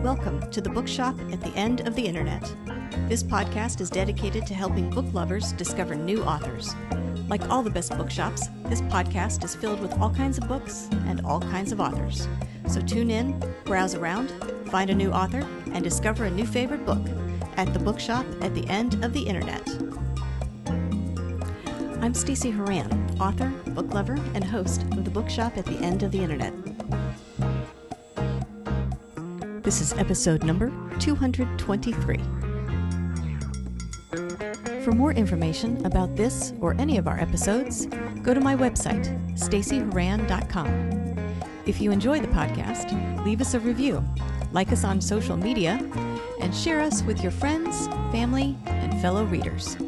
Welcome to the Bookshop at the End of the Internet. This podcast is dedicated to helping book lovers discover new authors. Like all the best bookshops, this podcast is filled with all kinds of books and all kinds of authors. So tune in, browse around, find a new author, and discover a new favorite book at the Bookshop at the End of the Internet. I'm Stacey Horan, author, book lover, and host of the Bookshop at the End of the Internet. This is episode number 223. For more information about this or any of our episodes, go to my website, staceyhoran.com. If you enjoy the podcast, leave us a review, like us on social media, and share us with your friends, family, and fellow readers.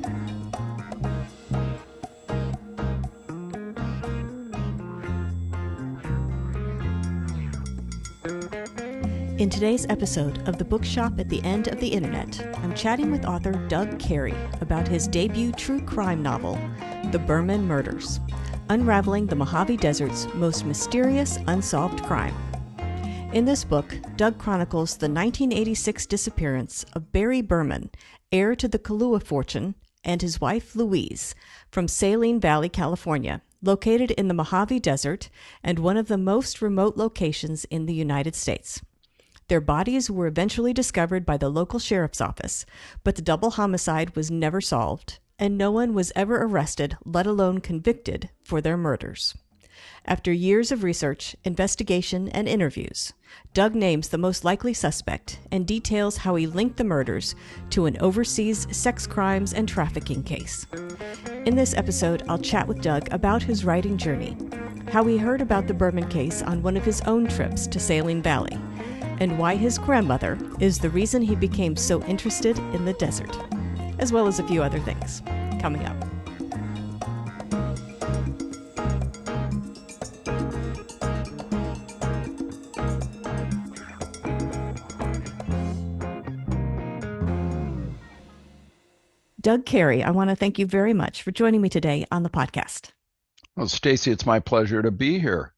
In today's episode of the Bookshop at the End of the Internet, I'm chatting with author Doug Kari about his debut true crime novel, The Berman Murders, Unraveling the Mojave Desert's most mysterious unsolved crime. In this book, Doug chronicles the 1986 disappearance of Barry Berman, heir to the Kahlua fortune, and his wife Louise, from Saline Valley, California, located in the Mojave Desert and one of the most remote locations in the United States. Their bodies were eventually discovered by the local sheriff's office, but the double homicide was never solved, and no one was ever arrested, let alone convicted, for their murders. After years of research, investigation, and interviews, Doug names the most likely suspect and details how he linked the murders to an overseas sex crimes and trafficking case. In this episode, I'll chat with Doug about his writing journey, how he heard about the Berman case on one of his own trips to Saline Valley, and why his grandmother is the reason he became so interested in the desert, as well as a few other things coming up. Doug Kari, I want to thank you very much for joining me today on the podcast. Well, Stacey, it's my pleasure to be here.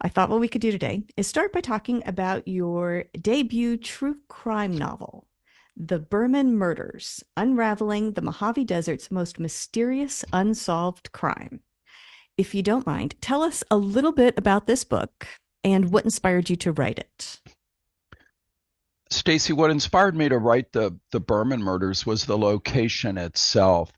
I thought what we could do today is start by talking about your debut true crime novel, The Berman Murders, Unraveling the Mojave Desert's most mysterious unsolved crime. If you don't mind, tell us a little bit about this book and what inspired you to write it. Stacey, what inspired me to write the Berman Murders was the location itself.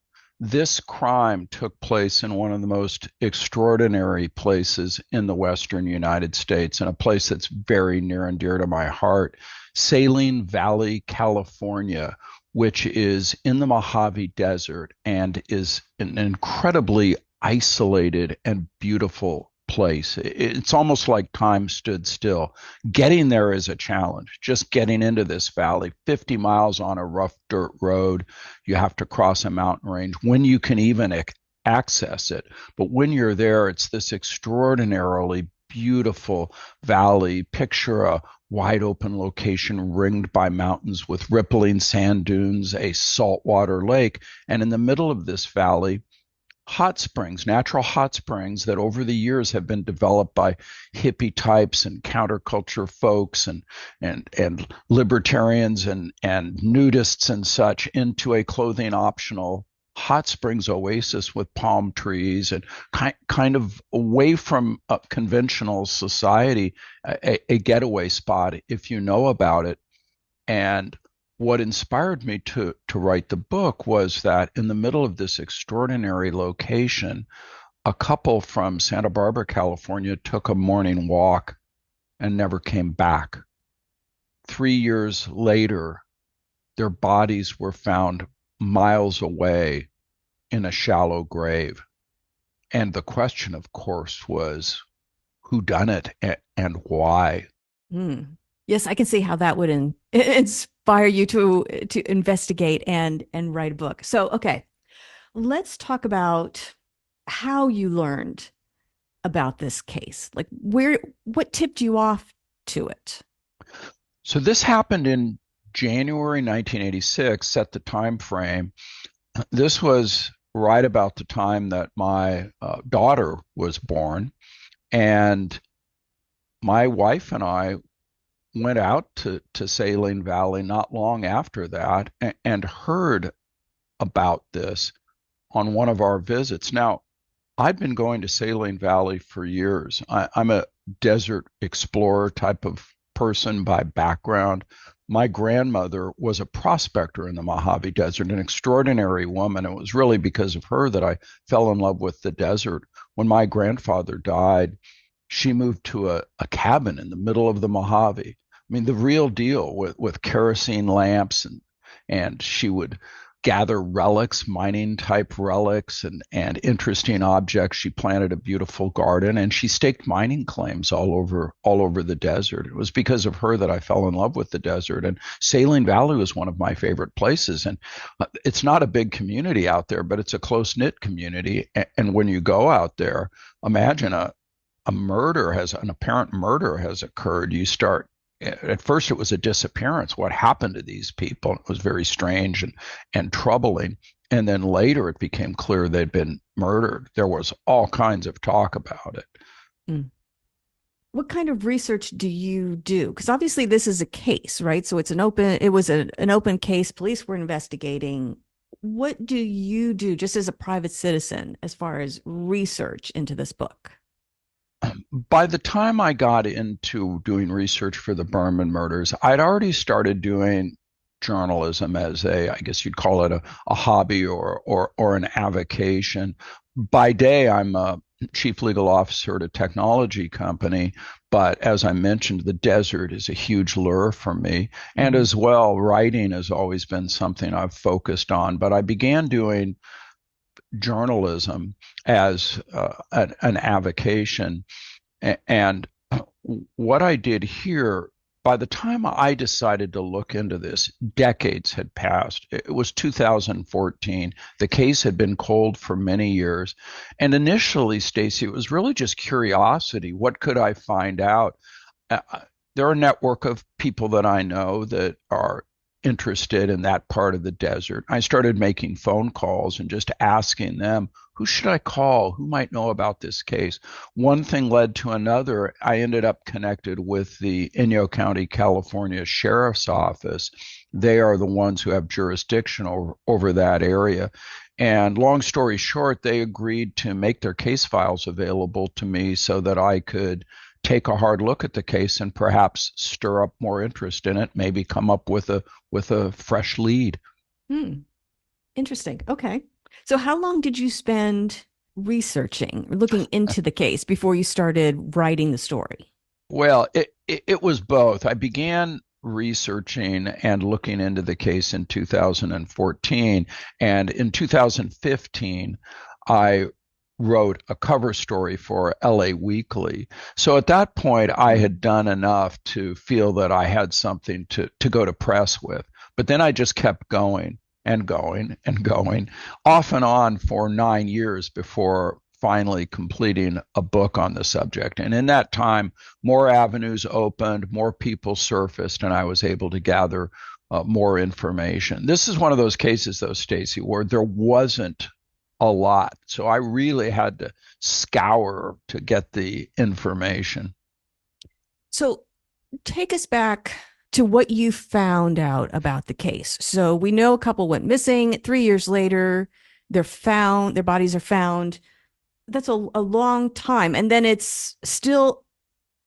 This crime took place in one of the most extraordinary places in the Western United States, and a place that's very near and dear to my heart, Saline Valley, California, which is in the Mojave Desert and is an incredibly isolated and beautiful place. It's almost like time stood still. Getting there is a challenge. Just getting into this valley, 50 miles on a rough dirt road. You have to cross a mountain range when you can even access it. But when you're there, it's this extraordinarily beautiful valley. Picture a wide open location ringed by mountains with rippling sand dunes, a saltwater lake, and in the middle of this valley, hot springs, natural hot springs that over the years have been developed by hippie types and counterculture folks and libertarians and nudists and such into a clothing optional hot springs oasis with palm trees and kind of away from conventional society, a getaway spot if you know about it. And what inspired me to write the book was that in the middle of this extraordinary location, a couple from Santa Barbara, California, took a morning walk and never came back. 3 years later, their bodies were found miles away in a shallow grave. And the question, of course, was who done it and why? Yes, I can see how that would inspire you to investigate and write a book. So, okay, let's talk about how you learned about this case. Like, what tipped you off to it? So this happened in January 1986. Set the time frame. This was right about the time that my daughter was born, and my wife and I went out to Saline Valley not long after that and heard about this on one of our visits. Now, I've been going to Saline Valley for years. I'm a desert explorer type of person by background. My grandmother was a prospector in the Mojave Desert, an extraordinary woman. It was really because of her that I fell in love with the desert. When my grandfather died, she moved to a cabin in the middle of the Mojave. I mean, the real deal with kerosene lamps, and she would gather relics, mining type relics, and interesting objects. She planted a beautiful garden, and she staked mining claims all over the desert. It was because of her that I fell in love with the desert. And Saline Valley was one of my favorite places. And it's not a big community out there, but it's a close knit community. And when you go out there, imagine an apparent murder has occurred. You start At first it was a disappearance. What happened to these people? It was very strange and troubling. And then later it became clear they'd been murdered. There was all kinds of talk about it. Mm. What kind of research do you do? Because obviously this is a case, right? So it was an open case. Police were investigating. What do you do just as a private citizen as far as research into this book? By the time I got into doing research for the Berman murders, I'd already started doing journalism as I guess you'd call it a hobby or an avocation. By day, I'm a chief legal officer at a technology company, but as I mentioned, the desert is a huge lure for me. And as well, writing has always been something I've focused on. But I began doing journalism as an avocation. And what I did here, by the time I decided to look into this, decades had passed. It was 2014. The case had been cold for many years. And initially, Stacy, it was really just curiosity. What could I find out? There are a network of people that I know that are interested in that part of the desert. I started making phone calls and just asking them, who should I call? Who might know about this case? One thing led to another. I ended up connected with the Inyo County, California Sheriff's Office. They are the ones who have jurisdiction over that area. And long story short, they agreed to make their case files available to me so that I could take a hard look at the case and perhaps stir up more interest in it, maybe come up with a fresh lead. Interesting. Okay. So how long did you spend researching, looking into the case before you started writing the story? Well, it was both. I began researching and looking into the case in 2014, and in 2015, I wrote a cover story for LA Weekly. So at that point, I had done enough to feel that I had something to go to press with. But then I just kept going and going and going, off and on for 9 years before finally completing a book on the subject. And in that time, more avenues opened, more people surfaced, and I was able to gather more information. This is one of those cases, though, Stacy, where there wasn't a lot. So I really had to scour to get the information. So take us back to what you found out about the case. So we know a couple went missing. 3 years later, they're found, their bodies are found. That's a long time. And then it's still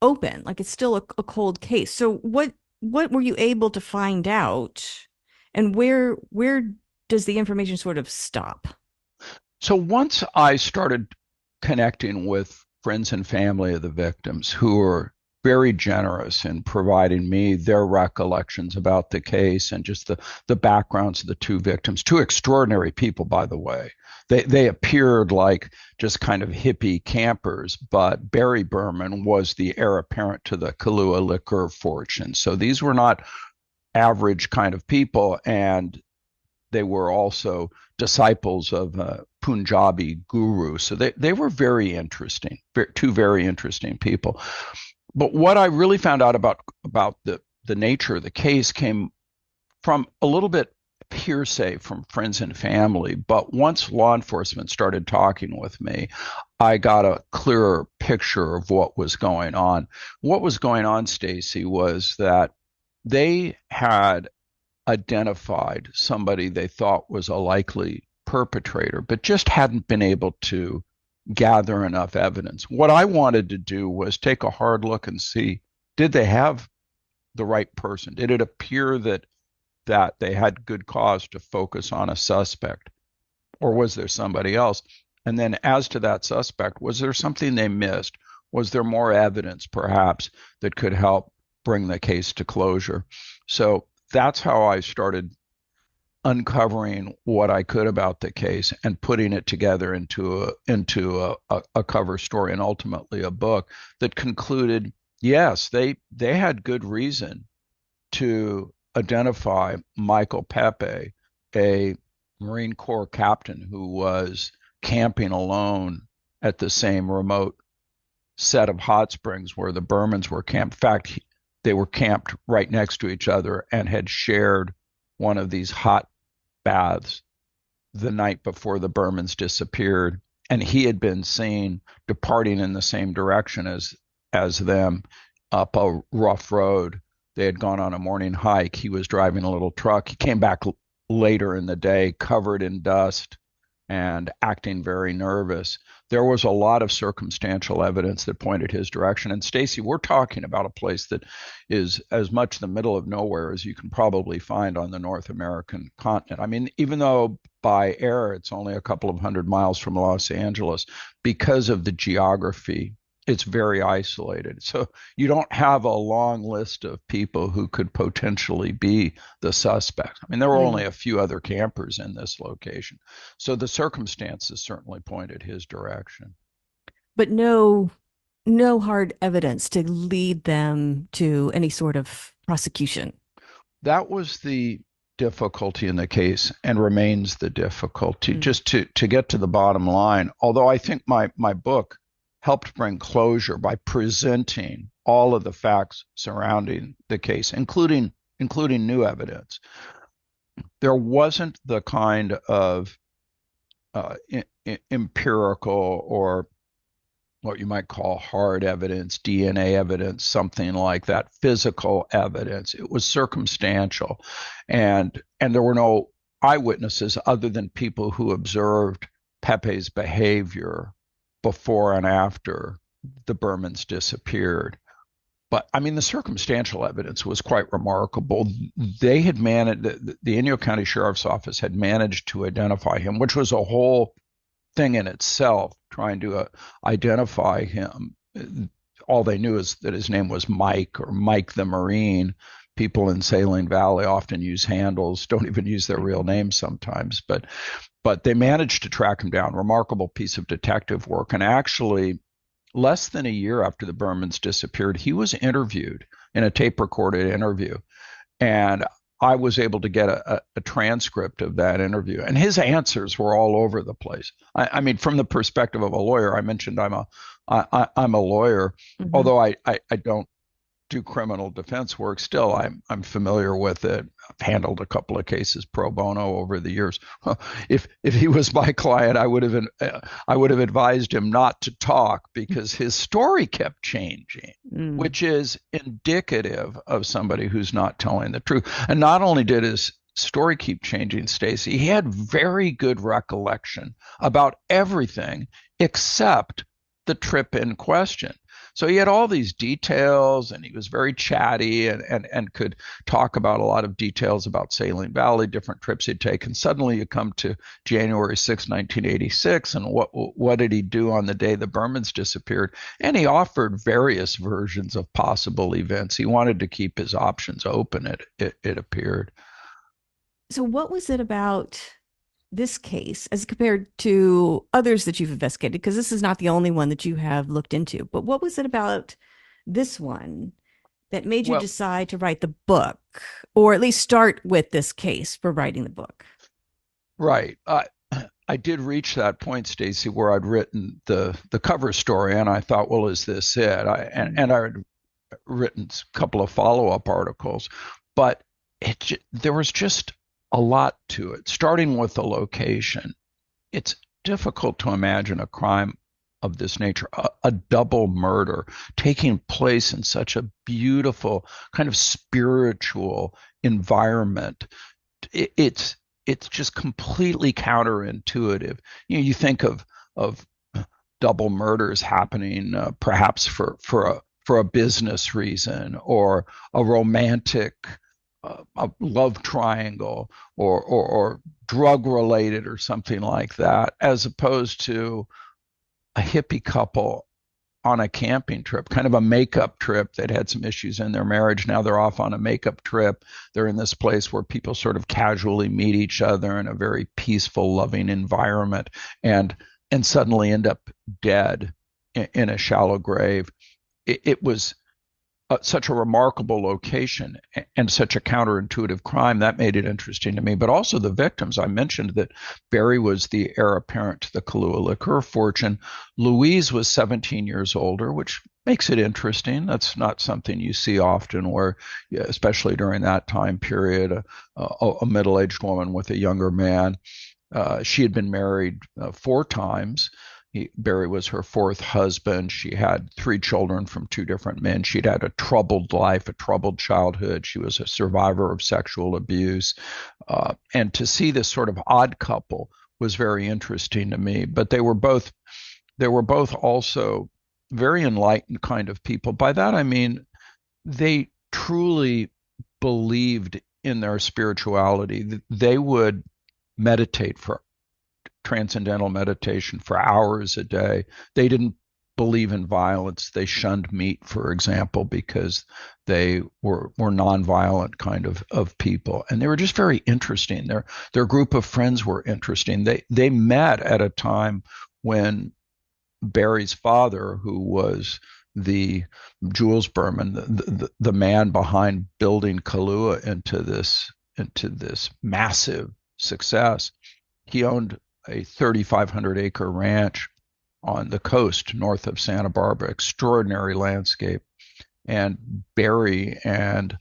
open, like it's still a cold case. So what were you able to find out? And where does the information sort of stop? So once I started connecting with friends and family of the victims who were very generous in providing me their recollections about the case and just the backgrounds of the two victims, two extraordinary people, by the way. They appeared like just kind of hippie campers, but Barry Berman was the heir apparent to the Kahlua liquor fortune. So these were not average kind of people, and they were also disciples of Punjabi guru. So they were very interesting, two very interesting people. But what I really found out about the nature of the case came from a little bit hearsay from friends and family. But once law enforcement started talking with me, I got a clearer picture of what was going on. What was going on, Stacy, was that they had identified somebody they thought was a likely perpetrator, but just hadn't been able to gather enough evidence. What I wanted to do was take a hard look and see, did they have the right person? Did it appear that they had good cause to focus on a suspect, or was there somebody else? And then as to that suspect, was there something they missed? Was there more evidence perhaps that could help bring the case to closure? So that's how I started uncovering what I could about the case and putting it together into a cover story and ultimately a book that concluded, yes, they had good reason to identify Michael Pepe, a Marine Corps captain who was camping alone at the same remote set of hot springs where the Bermans were camped. In fact, they were camped right next to each other and had shared one of these hot baths the night before the Bermans disappeared. And he had been seen departing in the same direction as them up a rough road. They had gone on a morning hike. He was driving a little truck. He came back later in the day covered in dust and acting very nervous. There was a lot of circumstantial evidence that pointed his direction. And Stacy, we're talking about a place that is as much the middle of nowhere as you can probably find on the North American continent. I mean, even though by air it's only a couple of 100 miles from Los Angeles, because of the geography, it's very isolated. So you don't have a long list of people who could potentially be the suspect. I mean, there were only a few other campers in this location. So the circumstances certainly pointed his direction. But no hard evidence to lead them to any sort of prosecution. That was the difficulty in the case and remains the difficulty. Just to get to the bottom line, although I think my book helped bring closure by presenting all of the facts surrounding the case, including new evidence. There wasn't the kind of empirical or what you might call hard evidence, DNA evidence, something like that, physical evidence. It was circumstantial, and there were no eyewitnesses other than people who observed Pepe's behavior before and after the Bermans disappeared. But I mean, the circumstantial evidence was quite remarkable. They had managed, the Inyo County Sheriff's Office had managed to identify him, which was a whole thing in itself, trying to identify him. All they knew is that his name was Mike, or Mike the Marine. People in Saline Valley often use handles, don't even use their real names sometimes, but they managed to track him down. Remarkable piece of detective work. And actually, less than a year after the Bermans disappeared, he was interviewed in a tape-recorded interview. And I was able to get a transcript of that interview. And his answers were all over the place. I mean, from the perspective of a lawyer, I mentioned I'm a lawyer, although I don't do criminal defense work. Still, I'm familiar with it. I've handled a couple of cases pro bono over the years. If he was my client, I would have advised him not to talk, because his story kept changing, which is indicative of somebody who's not telling the truth. And not only did his story keep changing, Stacy, he had very good recollection about everything except the trip in question. So he had all these details, and he was very chatty and could talk about a lot of details about Saline Valley, different trips he'd taken. Suddenly you come to January 6, 1986, and what did he do on the day the Bermans disappeared? And he offered various versions of possible events. He wanted to keep his options open, it appeared. So what was it about this case as compared to others that you've investigated? Because this is not the only one that you have looked into, but what was it about this one that made you decide to write the book, or at least start with this case for writing the book? Right. I did reach that point, Stacy, where I'd written the cover story, and I thought, well, is this it? I had written a couple of follow-up articles, but there was just a lot to it, starting with the location. It's difficult to imagine a crime of this nature, a double murder taking place in such a beautiful kind of spiritual environment. It's just completely counterintuitive. You think of double murders happening perhaps for a business reason or a romantic a love triangle or drug related or something like that, as opposed to a hippie couple on a camping trip, kind of a makeup trip. They'd had some issues in their marriage. Now they're off on a makeup trip. They're in this place where people sort of casually meet each other in a very peaceful, loving environment, and suddenly end up dead in a shallow grave. It was such a remarkable location and such a counterintuitive crime that made it interesting to me. But also the victims. I mentioned that Barry was the heir apparent to the Kahlua liquor fortune. Louise was 17 years older, which makes it interesting. That's not something you see often, where, especially during that time period, a middle-aged woman with a younger man. She had been married 4 times. Barry was her 4th husband. She had 3 children from 2 different men. She'd had a troubled life, a troubled childhood. She was a survivor of sexual abuse. And to see this sort of odd couple was very interesting to me. But they were both also very enlightened kind of people. By that I mean they truly believed in their spirituality. They would meditate for transcendental meditation for hours a day. They didn't believe in violence. They shunned meat, for example, because they were nonviolent kind of people. And they were just very interesting. Their group of friends were interesting. They met at a time when Barry's father, who was the Jules Berman, the man behind building Kahlua into this massive success, he owned a 3,500 acre ranch on the coast north of Santa Barbara, extraordinary landscape. And Barry and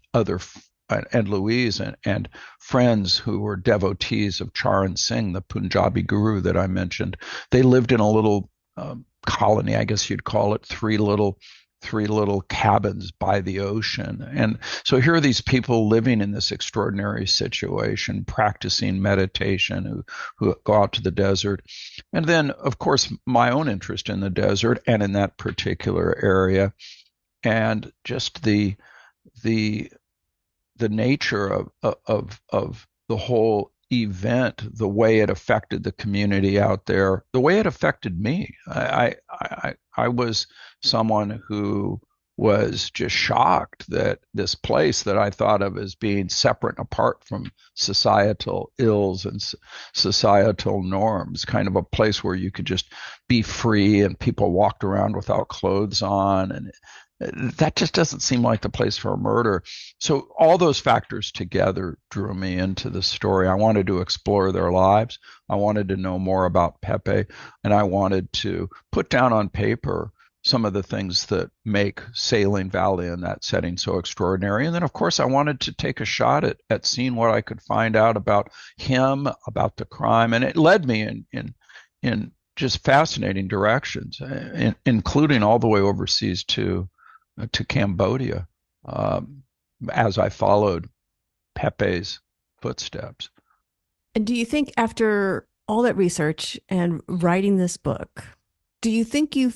Louise and friends who were devotees of Charan Singh, the Punjabi guru that I mentioned, they lived in a little colony, I guess you'd call it, three little cabins by the ocean. And so here are these people living in this extraordinary situation, practicing meditation, who go out to the desert. And then, of course, my own interest in the desert and in that particular area, and just the nature of the whole event, the way it affected the community out there, the way it affected me. I was someone who was just shocked that this place that I thought of as being separate and apart from societal ills and societal norms, kind of a place where you could just be free and people walked around without clothes on, and that just doesn't seem like the place for a murder. So all those factors together drew me into the story. I wanted to explore their lives. I wanted to know more about Pepe, and I wanted to put down on paper some of the things that make Saline Valley in that setting so extraordinary. And then, of course, I wanted to take a shot at seeing what I could find out about him, about the crime. And it led me in just fascinating directions, including all the way overseas to Cambodia, as I followed Pepe's footsteps. And do you think after all that research and writing this book, do you think you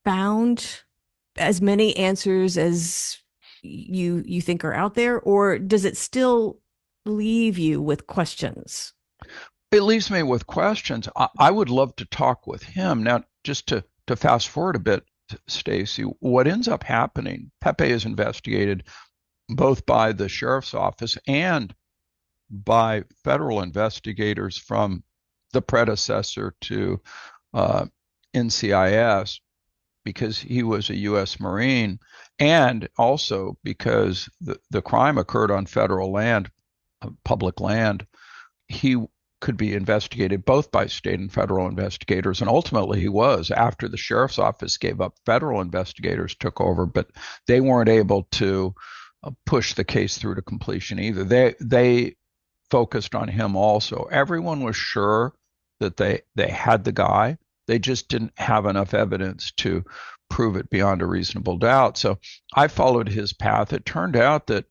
found as many answers as you think are out there, or does it still leave you with questions? It leaves me with questions. I would love to talk with him. Now, just to fast forward a bit, Stacy, what ends up happening, Pepe is investigated both by the sheriff's office and by federal investigators from the predecessor to NCIS, because he was a U.S. Marine, and also because the crime occurred on federal land, public land. He could be investigated both by state and federal investigators, and ultimately he was. After the sheriff's office gave up, federal investigators took over, but they weren't able to push the case through to completion either. They focused on him also. Everyone was sure that they had the guy, They just didn't have enough evidence to prove it beyond a reasonable doubt. So I followed his path. It turned out that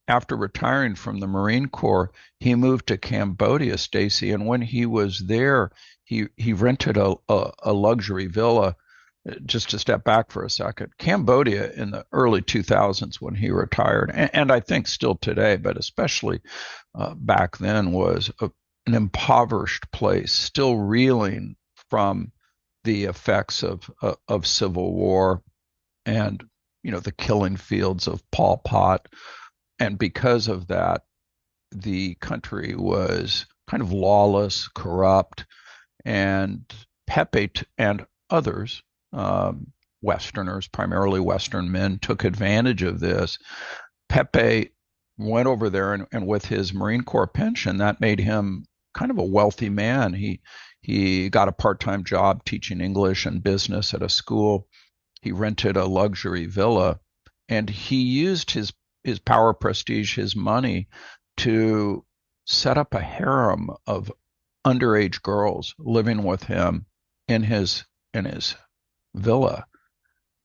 after retiring from the Marine Corps, he moved to Cambodia, Stacy. And when he was there, he rented a luxury villa. Just to step back for a second, Cambodia in the early 2000s when he retired, and I think still today, but especially back then, was an impoverished place, still reeling from the effects of civil war and the killing fields of Pol Pot. And because of that, the country was kind of lawless, corrupt, and Pepe and others, Westerners, primarily Western men, took advantage of this. Pepe went over there, and with his Marine Corps pension, that made him kind of a wealthy man. He got a part-time job teaching English and business at a school. He rented a luxury villa, and he used his power, prestige, his money to set up a harem of underage girls living with him in his villa.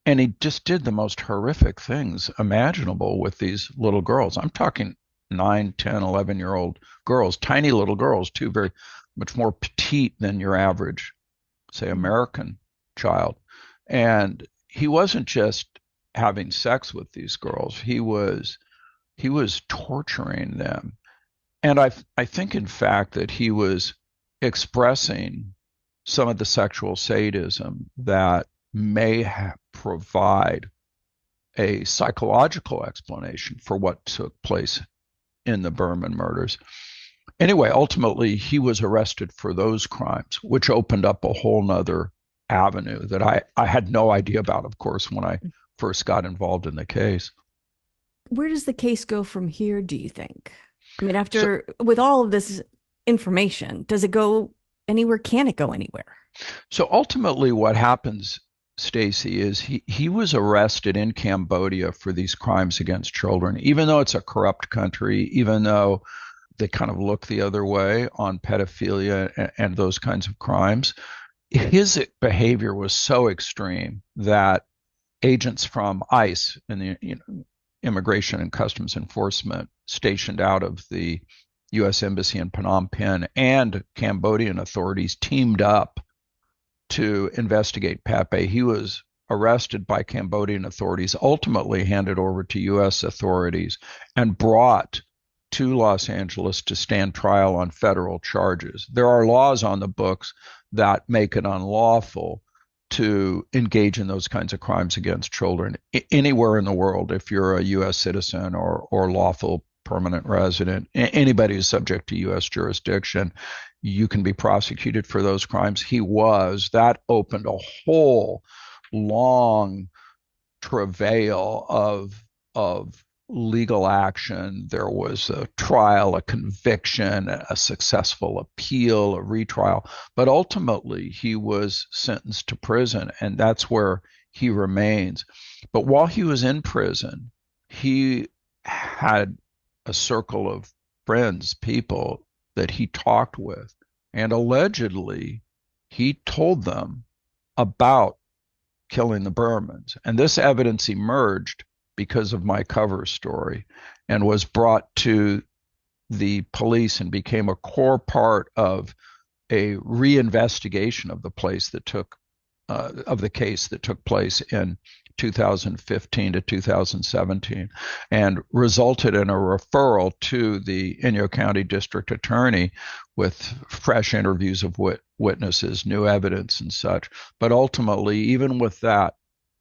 And he just did the most horrific things imaginable with these little girls. I'm talking 9, 10, 11-year-old girls, tiny little girls, too, very much more petite than your average, say, American child. And he wasn't just having sex with these girls. He was torturing them. And I think, in fact, that he was expressing some of the sexual sadism that may provide a psychological explanation for what took place in the Berman murders. Anyway, ultimately, he was arrested for those crimes, which opened up a whole nother avenue that I had no idea about, of course, when I first got involved in the case. Where does the case go from here, do you think? I mean, with all of this information, does it go anywhere? Can it go anywhere? So ultimately what happens, Stacy, is he was arrested in Cambodia for these crimes against children, even though it's a corrupt country, even though they kind of look the other way on pedophilia and those kinds of crimes. His behavior was so extreme that agents from ICE and the Immigration and Customs Enforcement stationed out of the U.S. Embassy in Phnom Penh and Cambodian authorities teamed up to investigate Pepe. He was arrested by Cambodian authorities, ultimately handed over to U.S. authorities, and brought to Los Angeles to stand trial on federal charges. There are laws on the books that make it unlawful to engage in those kinds of crimes against children anywhere in the world. If you're a U.S. citizen or lawful permanent resident, anybody who's subject to U.S. jurisdiction, you can be prosecuted for those crimes. He was. That opened a whole long travail of legal action. There was a trial, a conviction, a successful appeal, a retrial, but ultimately he was sentenced to prison, and that's where he remains. But while he was in prison, he had a circle of friends, people that he talked with, and allegedly he told them about killing the Bermans. And this evidence emerged because of my cover story and was brought to the police and became a core part of a reinvestigation of the case that took place in 2015 to 2017 and resulted in a referral to the Inyo County District Attorney with fresh interviews of witnesses, new evidence and such. But ultimately, even with that,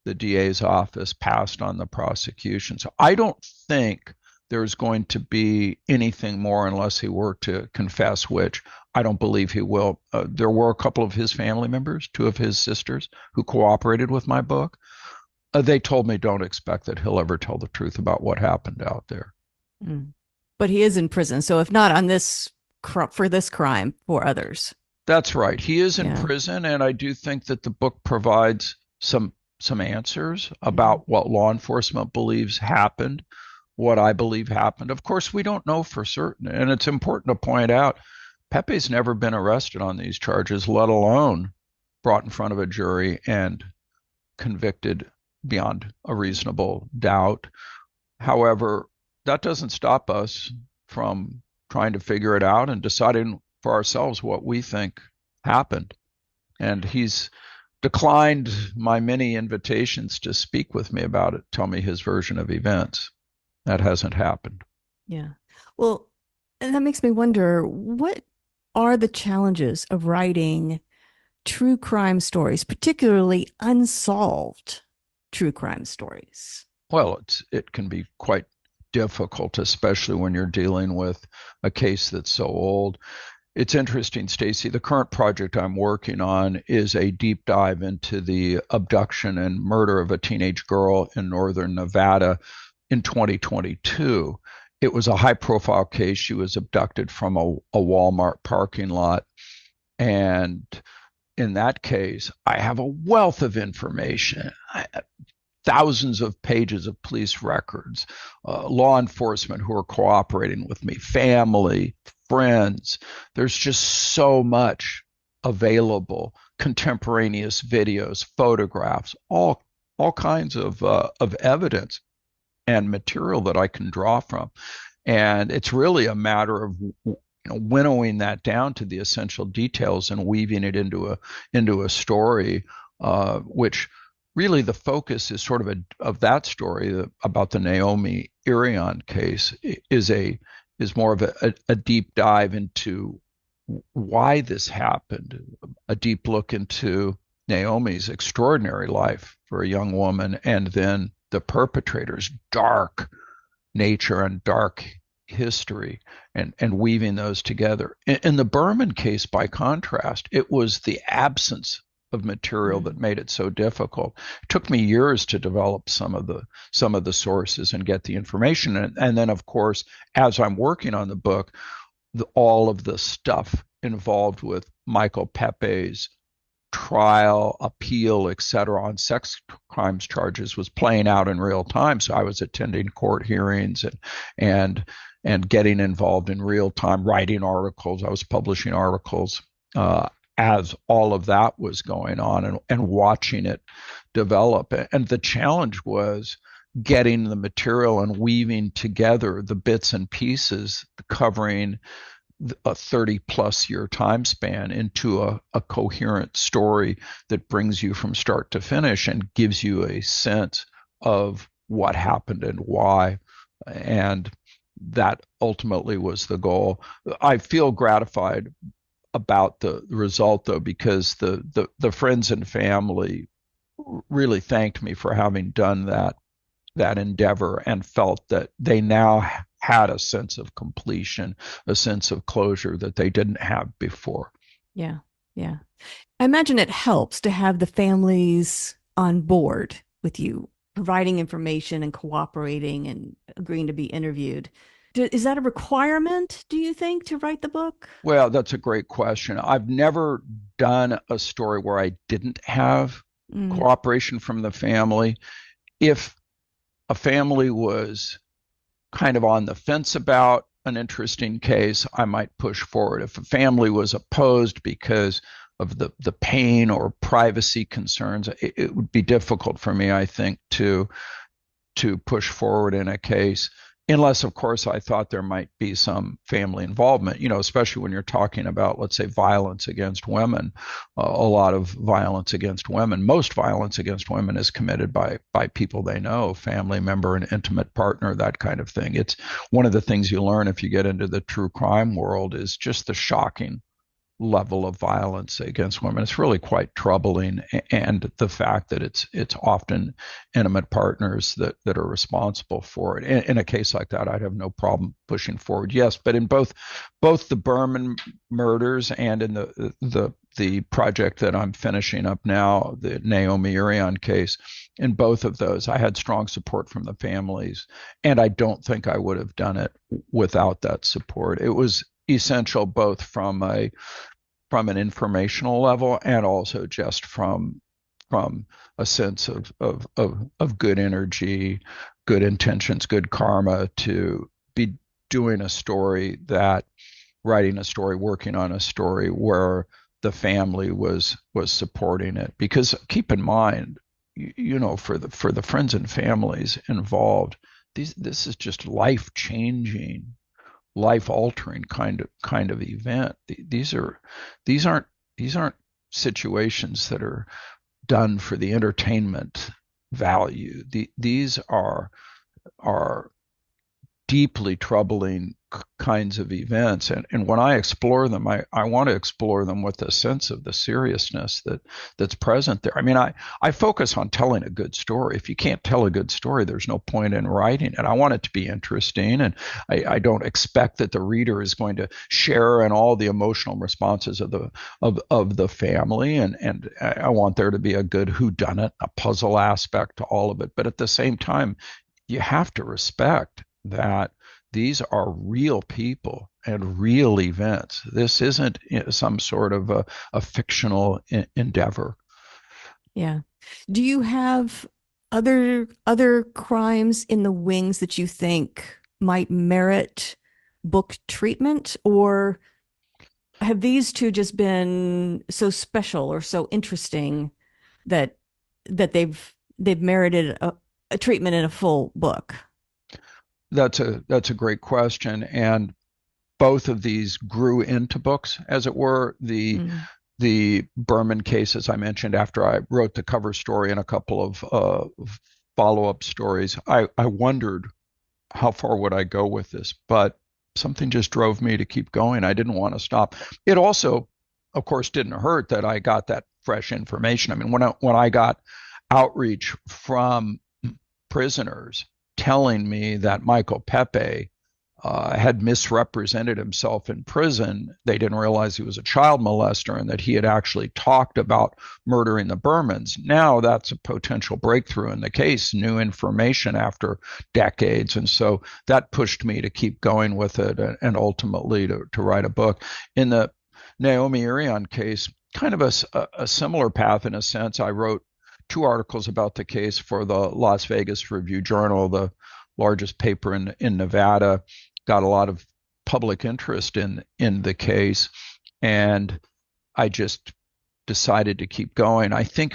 the DA's office passed on the prosecution. So I don't think there's going to be anything more unless he were to confess, which I don't believe he will. There were a couple of his family members, 2 of his sisters, who cooperated with my book. They told me don't expect that he'll ever tell the truth about what happened out there. But he is in prison. So if not on this for this crime, for others. That's right. He is in prison, and I do think that the book provides some answers about what law enforcement believes happened, what I believe happened. Of course, we don't know for certain, and it's important to point out Pepe's never been arrested on these charges, let alone brought in front of a jury and convicted beyond a reasonable doubt. However, that doesn't stop us from trying to figure it out and deciding for ourselves what we think happened. And he's declined my many invitations to speak with me about it, tell me his version of events. That hasn't happened. Yeah. Well, and that makes me wonder, what are the challenges of writing true crime stories, particularly unsolved true crime stories? Well, it can be quite difficult, especially when you're dealing with a case that's so old. It's interesting, Stacy. The current project I'm working on is a deep dive into the abduction and murder of a teenage girl in northern Nevada in 2022. It was a high profile case. She was abducted from a Walmart parking lot. And in that case, I have a wealth of information. Thousands of pages of police records, law enforcement who are cooperating with me, family, friends. There's just so much available, contemporaneous videos, photographs, all kinds of evidence and material that I can draw from. And it's really a matter of winnowing that down to the essential details and weaving it into a story, which really the focus is sort of that story about the Naomi Irion case is more of a deep dive into why this happened, a deep look into Naomi's extraordinary life for a young woman, and then the perpetrator's dark nature and dark history, and weaving those together. In the Berman case, by contrast, it was the absence of material that made it so difficult. It took me years to develop some of the sources and get the information, and then of course, as I'm working on the book, all of the stuff involved with Michael Pepe's trial, appeal, etc., on sex crimes charges was playing out in real time. So I was attending court hearings and getting involved in real time, writing articles. I was publishing articles as all of that was going on, and watching it develop. And the challenge was getting the material and weaving together the bits and pieces covering a 30 plus year time span into a coherent story that brings you from start to finish and gives you a sense of what happened and why. And that ultimately was the goal. I feel gratified about the result, though, because the friends and family really thanked me for having done that endeavor, and felt that they now had a sense of completion, a sense of closure that they didn't have before. Yeah, yeah. I imagine it helps to have the families on board with you, providing information and cooperating and agreeing to be interviewed. Is that a requirement, do you think, to write the book? Well, that's a great question. I've never done a story where I didn't have cooperation from the family. If a family was kind of on the fence about an interesting case, I might push forward. If a family was opposed because of the pain or privacy concerns, it would be difficult for me, I think, to push forward in a case, unless, of course, I thought there might be some family involvement, especially when you're talking about, let's say, violence against women. A lot of violence against women, most violence against women, is committed by people they know, family member, an intimate partner, that kind of thing. It's one of the things you learn if you get into the true crime world, is just the shocking level of violence against women. It's really quite troubling, and the fact that it's often intimate partners that are responsible for it. In a case like that, I'd have no problem pushing forward. Yes, but in both the Berman murders and in the project that I'm finishing up now, the Naomi Irion case, in both of those, I had strong support from the families, and I don't think I would have done it without that support. It was essential both from an informational level, and also just from a sense of good energy, good intentions, good karma, to be doing a story, writing a story, working on a story where the family was supporting it. Because keep in mind, for the friends and families involved, this is just life changing, life altering kind of event. These aren't these aren't situations that are done for the entertainment value. These are deeply troubling kinds of events. And when I explore them, I want to explore them with a sense of the seriousness that's present there. I mean, I focus on telling a good story. If you can't tell a good story, there's no point in writing it. I want it to be interesting, and I don't expect that the reader is going to share in all the emotional responses of the family, and I want there to be a good whodunit, a puzzle aspect to all of it. But at the same time, you have to respect that these are real people and real events. This isn't some sort of a fictional endeavor. Yeah. Do you have other crimes in the wings that you think might merit book treatment, or have these two just been so special or so interesting that they've merited a treatment in a full book? That's a great question, and both of these grew into books, as it were. Mm. The Berman case, as I mentioned, after I wrote the cover story and a couple of follow-up stories, I wondered how far would I go with this, but something just drove me to keep going. I didn't want to stop. It also, of course, didn't hurt that I got that fresh information. I mean, when I got outreach from prisoners telling me that Michael Pepe had misrepresented himself in prison. They didn't realize he was a child molester and that he had actually talked about murdering the Bermans. Now that's a potential breakthrough in the case, new information after decades. And so that pushed me to keep going with it and ultimately to write a book. In the Naomi Irion case, kind of a similar path in a sense. I wrote 2 articles about the case for the Las Vegas Review-Journal, the largest paper in Nevada. Got a lot of public interest in the case, and I just decided to keep going. I think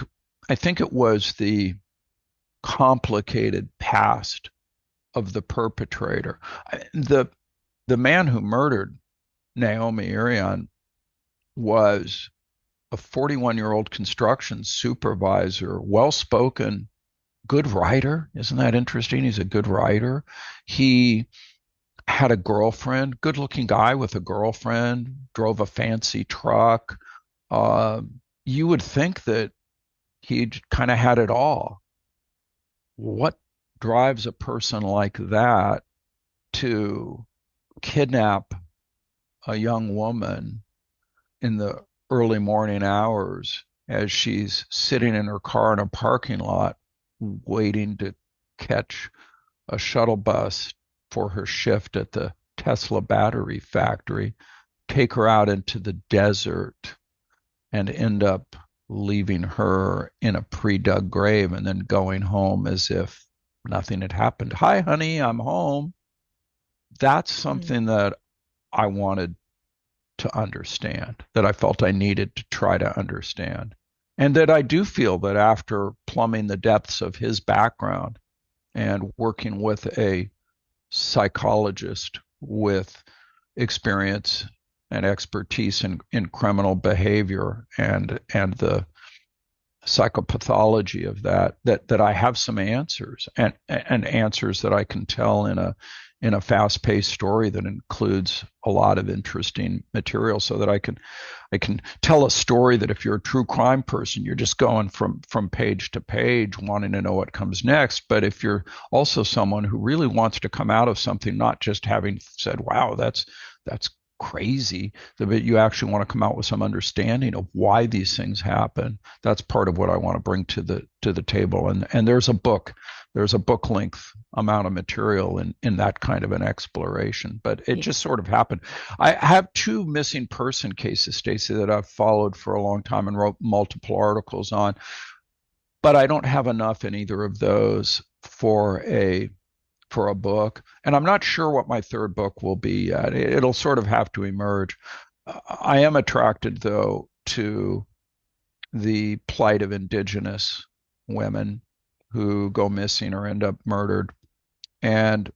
it was the complicated past of the perpetrator. The man who murdered Naomi Irion was a 41-year-old construction supervisor, well-spoken, good writer. Isn't that interesting? He's a good writer. He had a girlfriend, good-looking guy with a girlfriend, drove a fancy truck. Uh, you would think that he'd kind of had it all. What drives a person like that to kidnap a young woman in the early morning hours as she's sitting in her car in a parking lot waiting to catch a shuttle bus for her shift at the Tesla battery factory, take her out into the desert, and end up leaving her in a pre-dug grave and then going home as if nothing had happened. Hi, honey, I'm home. That's something that I wanted to understand, that I felt I needed to try to understand. And that I do feel that after plumbing the depths of his background and working with a psychologist with experience and expertise in criminal behavior and the psychopathology of that I have some answers and answers that I can tell in a fast-paced story that includes a lot of interesting material, so that I can tell a story that if you're a true crime person, you're just going from page to page wanting to know what comes next. But if you're also someone who really wants to come out of something not just having said, wow, that's crazy, but you actually want to come out with some understanding of why these things happen, that's part of what I want to bring to the table. And there's a book length amount of material in that kind of an exploration. But it just sort of happened. I have 2 missing person cases, Stacey, that I've followed for a long time and wrote multiple articles on, but I don't have enough in either of those for a book. And I'm not sure what my third book will be yet. It'll sort of have to emerge. I am attracted, though, to the plight of indigenous women who go missing or end up murdered. And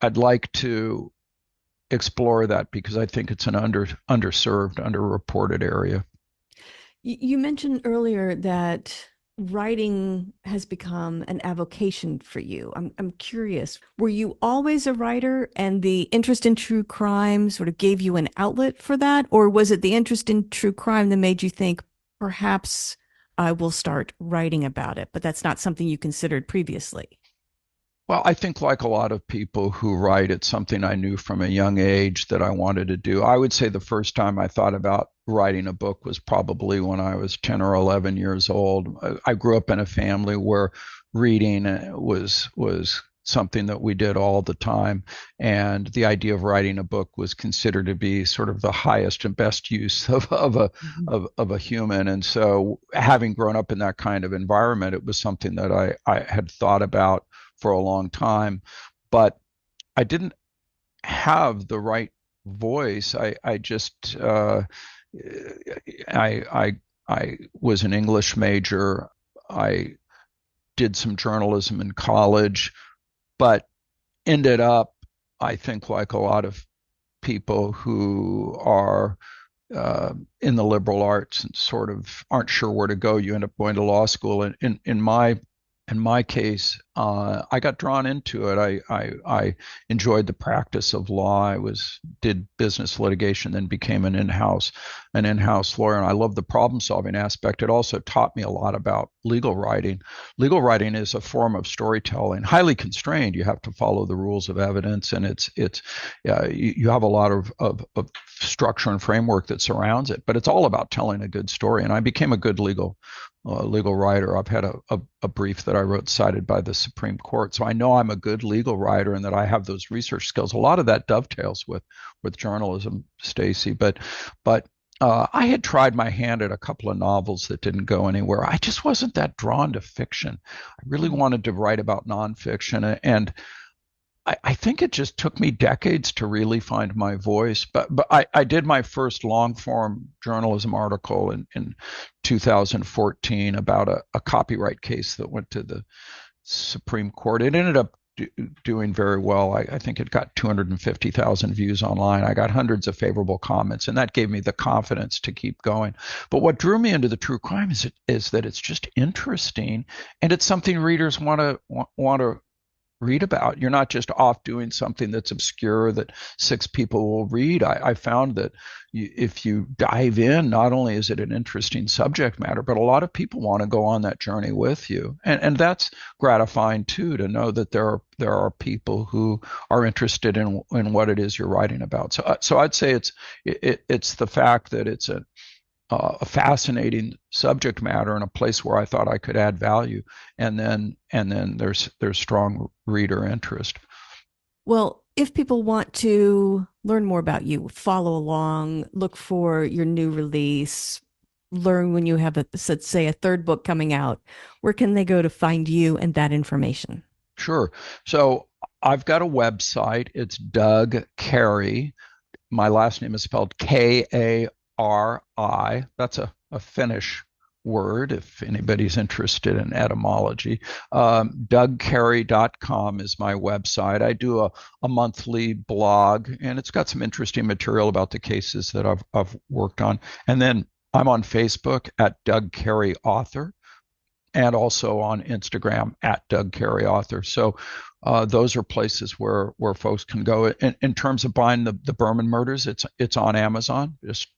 I'd like to explore that because I think it's an underserved, underreported area. You mentioned earlier that writing has become an avocation for you. I'm curious, were you always a writer and the interest in true crime sort of gave you an outlet for that? Or was it the interest in true crime that made you think, perhaps I will start writing about it, but that's not something you considered previously? Well, I think like a lot of people who write, it's something I knew from a young age that I wanted to do. I would say the first time I thought about writing a book was probably when I was 10 or 11 years old. I grew up in a family where reading was something that we did all the time, and the idea of writing a book was considered to be sort of the highest and best use Mhm. of a human. And so, having grown up in that kind of environment, it was something that I had thought about for a long time, but I didn't have the right voice. I just I was an English major. I did some journalism in college, but ended up, I think, like a lot of people who are in the liberal arts and sort of aren't sure where to go, you end up going to law school. And in my case, I got drawn into it. I enjoyed the practice of law. I was did business litigation, then became an in-house lawyer, and I love the problem-solving aspect. It also taught me a lot about legal writing. Legal writing is a form of storytelling, highly constrained. You have to follow the rules of evidence, and you have a lot of structure and framework that surrounds it, but it's all about telling a good story. And I became a good legal writer. I've had a brief that I wrote cited by the Supreme Court. So I know I'm a good legal writer and that I have those research skills. A lot of that dovetails with journalism, Stacy. But I had tried my hand at a couple of novels that didn't go anywhere. I just wasn't that drawn to fiction. I really wanted to write about nonfiction, and I think it just took me decades to really find my voice. But I did my first long form journalism article in 2014 about a copyright case that went to the Supreme Court. It ended up doing very well. I think it got 250,000 views online. I got hundreds of favorable comments, and that gave me the confidence to keep going. But what drew me into the true crime is that it's just interesting, and it's something readers want to read about. You're not just off doing something that's obscure that six people will read. I found that if you dive in, not only is it an interesting subject matter, but a lot of people want to go on that journey with you, and that's gratifying too, to know that there are people who are interested in what it is you're writing about. So I'd say it's the fact that it's a fascinating subject matter and a place where I thought I could add value, and then there's strong reader interest. Well, if people want to learn more about you, follow along, look for your new release, learn when you have let's say, a third book coming out, where can they go to find you and that information? Sure. So I've got a website. It's Doug Kari. My last name is spelled Kari. That's a Finnish word if anybody's interested in etymology. DougKari.com is my website. I do a monthly blog, and it's got some interesting material about the cases that I've worked on. And then I'm on Facebook at Doug Kari Author, and also on Instagram at Doug Kari Author. So those are places where folks can go. In terms of buying the Berman Murders, it's on Amazon. Just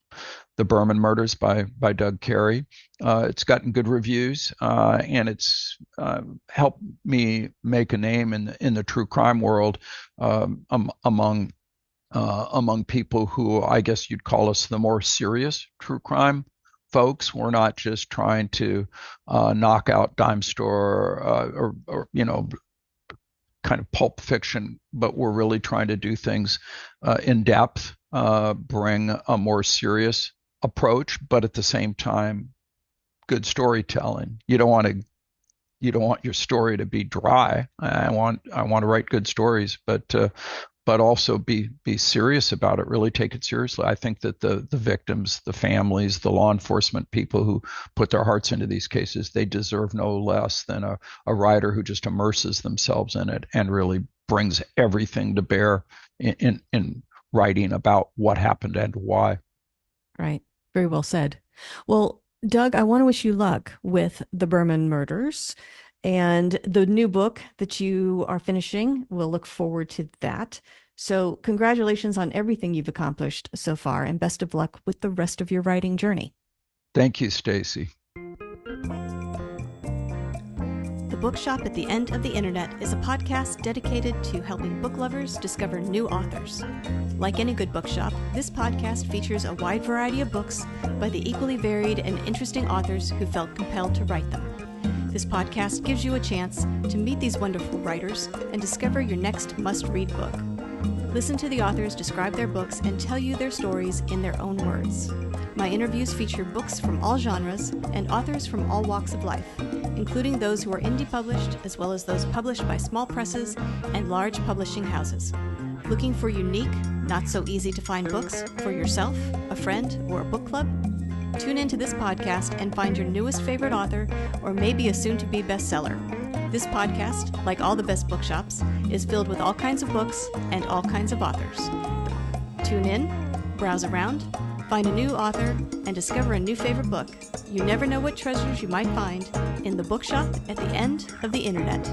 the Berman Murders by Doug Kari. It's gotten good reviews, and it's helped me make a name in the true crime world, among people who I guess you'd call us the more serious true crime folks. We're not just trying to knock out dime store or kind of pulp fiction, but we're really trying to do things in depth, bring a more serious approach, but at the same time, good storytelling. You don't want your story to be dry. I want to write good stories, but but also be serious about it, really take it seriously. I think that the victims, the families, the law enforcement people who put their hearts into these cases, they deserve no less than a writer who just immerses themselves in it and really brings everything to bear in writing about what happened and why. Right. Very well said. Well, Doug, I want to wish you luck with the Berman Murders and the new book that you are finishing. We'll look forward to that. So, congratulations on everything you've accomplished so far, and best of luck with the rest of your writing journey. Thank you, Stacy. The Bookshop at the End of the Internet is a podcast dedicated to helping book lovers discover new authors. Like any good bookshop, this podcast features a wide variety of books by the equally varied and interesting authors who felt compelled to write them. This podcast gives you a chance to meet these wonderful writers and discover your next must-read book. Listen to the authors describe their books and tell you their stories in their own words. My interviews feature books from all genres and authors from all walks of life, including those who are indie published as well as those published by small presses and large publishing houses. Looking for unique, not so easy to find books for yourself, a friend, or a book club? Tune into this podcast and find your newest favorite author or maybe a soon-to-be bestseller. This podcast, like all the best bookshops, is filled with all kinds of books and all kinds of authors. Tune in, browse around, find a new author, and discover a new favorite book. You never know what treasures you might find in the Bookshop at the End of the Internet.